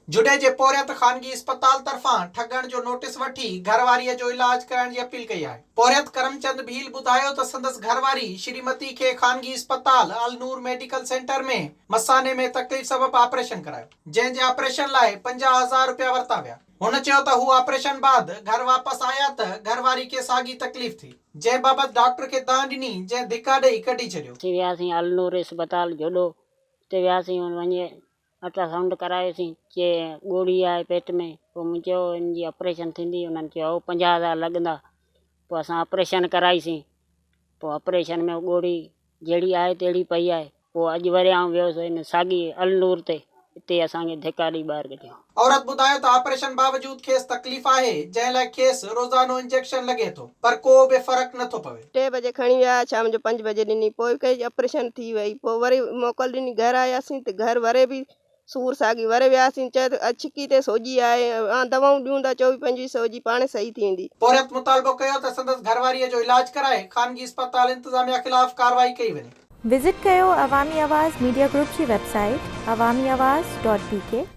जुडे जे पोरियत खानगी अस्पताल तरफां ठगण जो नोटिस वठी घरवारी जो इलाज कराइण जी अपील कई आहे। पोरियत करमचंद भील ॿुधायो त संदसि घरवारी श्रीमती खे खानगी अस्पताल अल नूर मेडिकल सेंटर में मसाने में तकलीफ़ सबबि ऑपरेशन करायो, जंहिंजे ऑपरेशन लाइ 50,000 रुपया वरिता विया। हुन चयो त हू ऑपरेशन बाद घर वापस आया त घरवारी खे साॻी तकलीफ़ थी, जंहिं बाबति डॉक्टर खे दांह ॾिनी, जंहिं धिका ॾेई कढी छॾियो। वियासीं अल नूर अस्पताल जोॾो, हुते वियासीं वञी अल्ट्रासाउंड करायोसीं, चए ॻोड़ी आहे पेट में। पोइ मूं चयो हिन जी ऑपरेशन थींदी, उन्हनि चयो 50,000 लॻंदा। पोइ असां ऑपरेशन कराईसीं। पोइ ऑपरेशन में ॻोड़ी जहिड़ी आहे तहिड़ी पई आहे। पोइ अॼु वरी आउं वियोसीं हिन साॻी अल नूर ते, हिते असांखे धिका ॾेई ॿाहिरि कढियो। औरत ॿुधायो त ऑपरेशन बावजूद खेसि तकलीफ़ आहे, जंहिं लाइ खेसि रोज़ानो इंजेक्शन लॻे थो, पर को बि फ़र्क़ु नथो पवे। 3 बजे खणी विया, शाम जो 5 बजे ॾिनी, पोइ कई ऑपरेशन थी वई। पोइ वरी मोकल ॾिनी, घर आयासीं त घर वरे बि सूर साॻी वरे वियासीं। चए त छिकी ते सोजी आहे, दवाऊं ॾियूं था 24-25 सौ जी, पाणे सही थी वेंदी। पोरियत मुतालबो कयो त संदसि घरवारीअ जो इलाज कराए खानगी अस्पताल इंतज़ामिया ख़िलाफ़ कार्रवाई कई वञे। विज़िट कयो अवामी आवाज़ मीडिया ग्रुप जी वेबसाइट awamiawaz.pk